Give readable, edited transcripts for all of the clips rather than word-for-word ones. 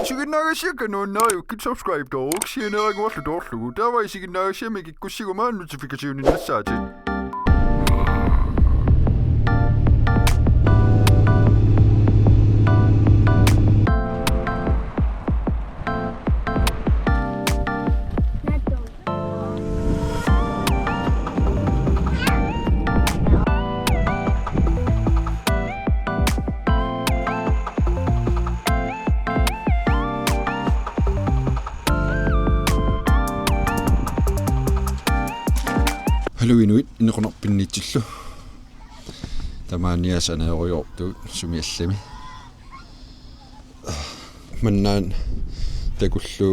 Siginnaagasiaka nuunnaariukkit subscribe toruuk sianeeriguarlu toorlugu taavai siginnaagasiamik ikkussigumaa notificationinnassaati. Hallowiinuit inneqornarpinniitsillu tamaaniasanaeriortuut sumiallami mannaan takullu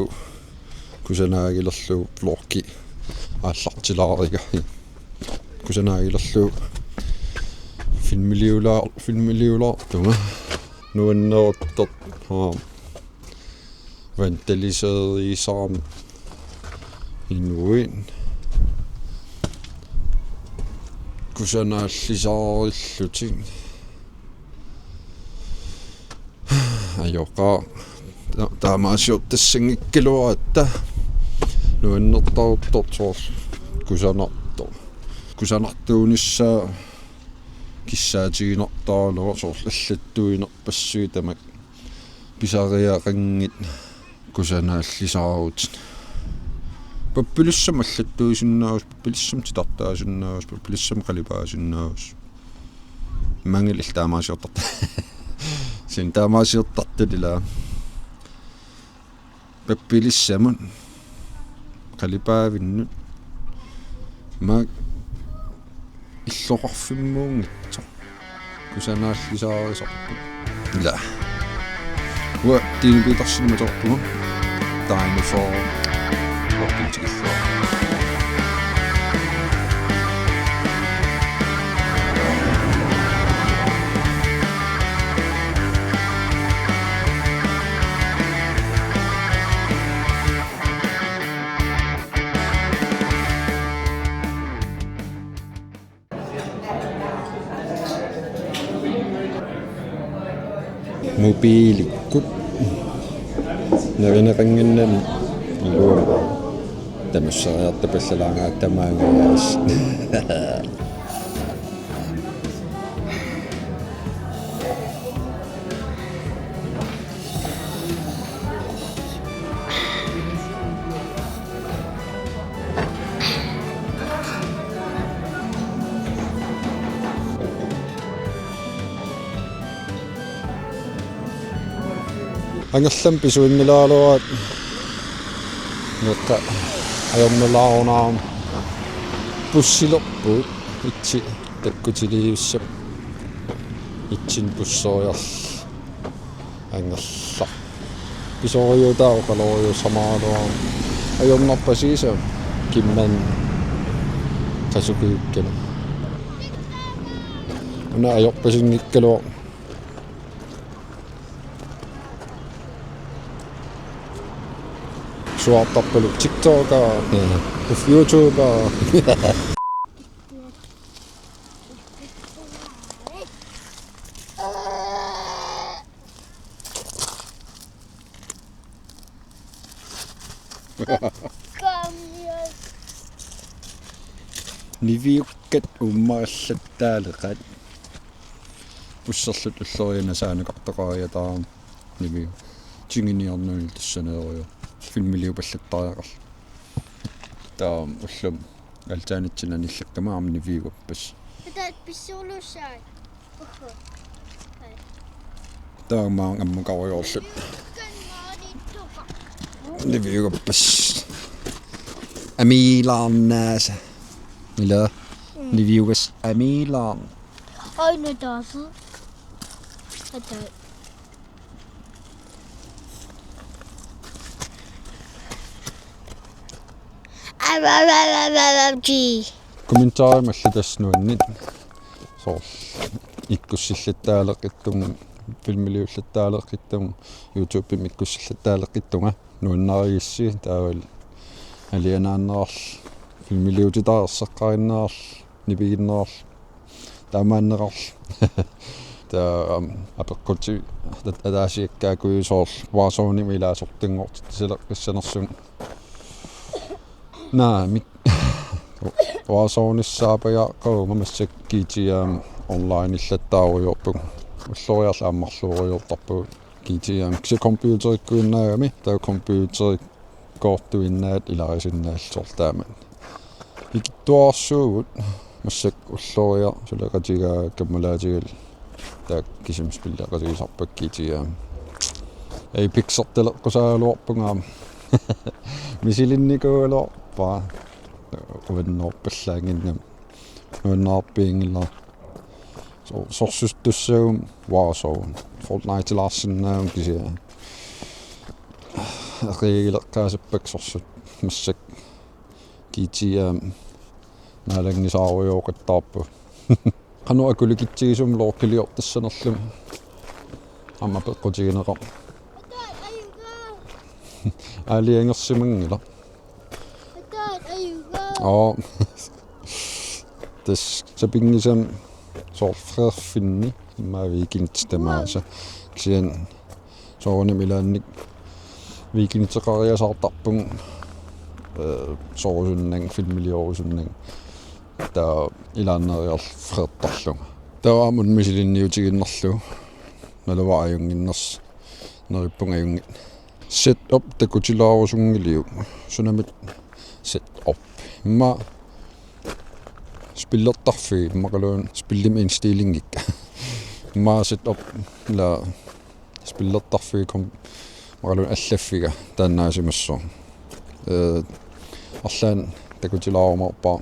kusanaagilerlu florki aallartilaariga kusanaagilerlu filmiliulaartunga nuanneertort vandaliseerisaarmi inuin kusanaallisaarillutin ajoqa taamaasiortassangikkaluaratta nuannertaruttort kusanartuunissaa kissaatigинертаарнера соорлаллаттуинерпассуи тамак писариақангит кусанааллисаарут поппилиссам аллаттуисиннаавус поппилиссам титартаасиннаавус поппилиссам қалипаасиннаавус мангилл таамаасиортарта син таамаасиортартулила поппилиссамун қалипаавиннут ма иллоқарфиммуунгитсо кусанааллисаарисарпут ила уа тинбитарсимматорпуга dinosaur walking to the floor. Mobiilikut navineqanginnami iluuma tamussariartapallalaangaattamaangaas angerlam pisuinnilaaluat nutta ajornulaarunaam pussilerpuut itsi takkutiliussap itsin pussoriarl angerla pisoriutaau qaloriu samaaluam ajornarpasiisa kimman qasukiukkana una ajorpasinngikkaluaq suartarpalu TikToka YouTuber niviukkat ummallattaaleqat pusserlut ulloriana saanaqartaqaariataam niviu tinginiarnuil tassaneerio filmiliupallattariaqar taam ullum altaanitsina nillaqtamaarmi niviugappas taat pissuulussai taamaan ammukariorlut niviugappas amiilaarnaasa ila niviugas amiilaar aina taasu ata kommentaari mallitasnuannit soorl ikkussillattaaleqittunga filmiliullattaaleqittunga youtube ikkussillattaaleqittunga nuannarigissi taaval alianaannerarl filmiliutitaarsaqqarinnerarl nipiginnerarl taamaannerarl апеккути атаасиаккаакуйусоор ваасооними илаасортингортисилеқ қиссанерсун мик ваасоонissaapajaaqauma массак китиаам онлайн иллаттааруйорпуг уллориарлааммарлууриортарпуг китиаам кси компьютериккуиннаагами таа компьютерик коортуиннаат иларисиннаалсортаамат икиттуарсуугут массак уллория сулеқатигаа каммалаатигал таа кисимспиллеқатигисарпак китиаам эй пиксертелеққусаалуарпунгаам мисилинникуалуарпаа уиннорпаллаангиннам нуаннаарпиингилла сорсустуссагум ваасоун Fortnite лаарсиннаам кисиа регилеққаасаппак сорсут массак китиаам наалангисааруйооқаттаарпу қану акуликитсигисум лооркилиортассанерлум амма пеққутигинеқар алиангерсимангила тэс сапингисам сорфрерфинни маавикинтстамааса кисиан соонамилаанник викинтеқариасаартарпун соорусуннан филмилиорусуннан таа илааннериар фреэттарлунга таамун мисилинниутигиннерлу налавааюнгиннерс нериппунгаюнгит set up такутилаарусунгилиу сунамит set up ма спиллертарфи макалуун спиллим инстилингикка ма set up ла спиллертарфи ком макалуун аллаффига тааннаасимассо арлаан такутилаарумарпаа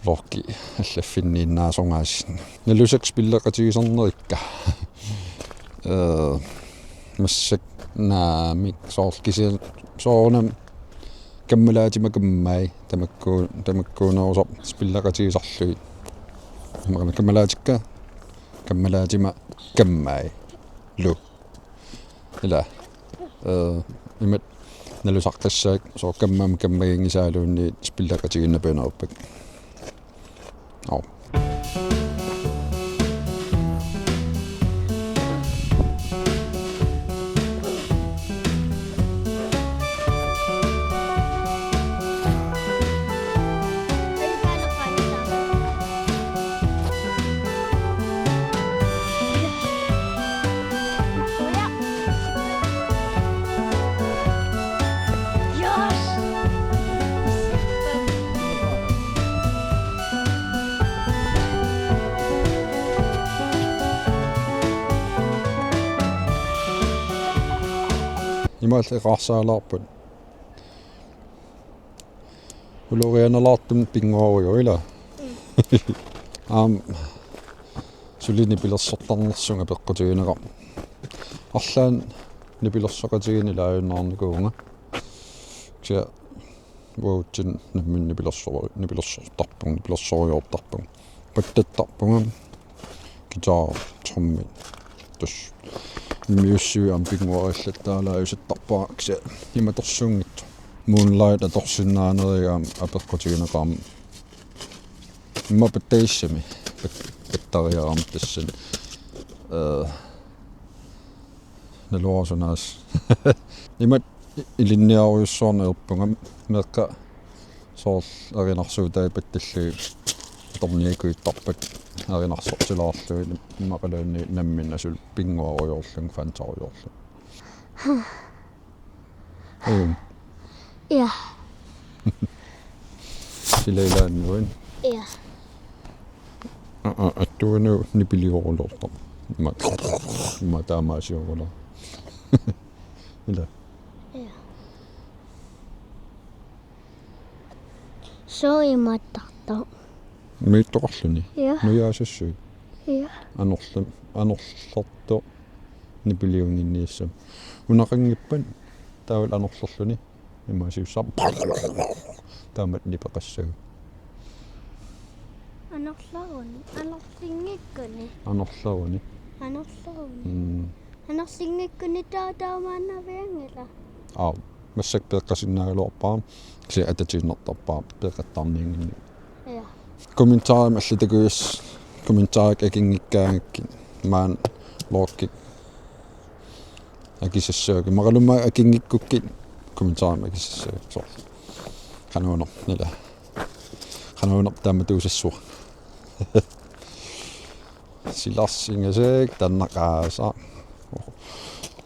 лорки аллаффиннииннаасонгаассин налусак спиллеқатигисарнерикка массак наамик сооркисиан соорнам каммалаатимакаммай тамаккуунерусар спиллеқатигисарлуи мақана каммалаатима каммай лу ила имат налусаққассаак соо каммам каммагингисаалуунни спиллеқатигиннапаанерпак ау имааллеқарсаалаарпут улорианалаартум пингуаруйо ила сулини пилерсортарнерсунга пеққутигинеqa арлаан нипилерсоқатигини лааюннаарникуунга кся воутин намминни пилерсортарпун пилерсориортарпун паттаттарпунга гитаа тромми тус миуссуам пингуариллаттаалааюсаттарпаа кся иматорсуунгитсу moonlight аторсиннаанеригаам апеққутигинеқарм мапаттаиссами паттариарам тассан налуарсунаас имат илинниаруйуссуарнеерпунга меққа соорл аринарсуутаа патталлуи торниакуиттарпат аринарсортилаарлуи мақалуунни намминнасул пингуаруйоорлун фантаруйоорлун Ja. Silailaannuin. Ja. Attuunu nipiliorulorta. Ma taamaasiorula. Ila. Ja. Så imattarta. Miittoqarluni. Ja. Nujaasassuit. Ja. Anorlorto nipiliunginniissam. Unaqanngippan taawal anorlorluni. Имаасиуссар таамат нипеқассагу анерларуни анерлингиккуни таамааннавиангила массак пеққасиннаагалуарпаа кси ататииннертарпаа пеқаттарниингинни я комментари маллитакуис комментарик акингиккаагакки маан лооккик акисассааги маралума акингиккукки комментарим акисассааги сор кануунер нила кануунер таама туусассуа силарсингасаак таннақааса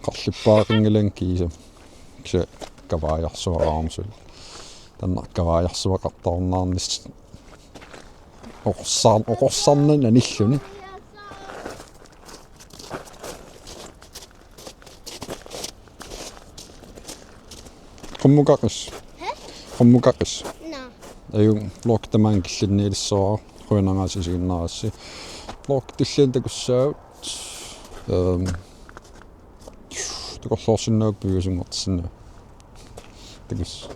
қарлиппаақингилан киса ксе кавааярсуараармсул таннақкавааярсуақартарнаарнис оқорсарнан аниллуни qummuqaqis аюн лок тамаан киллинниилиссоо хуйнангаасисигиннарасси лок тиллиан такуссаавут такорлоорсиннаак пиусунгортсинна такус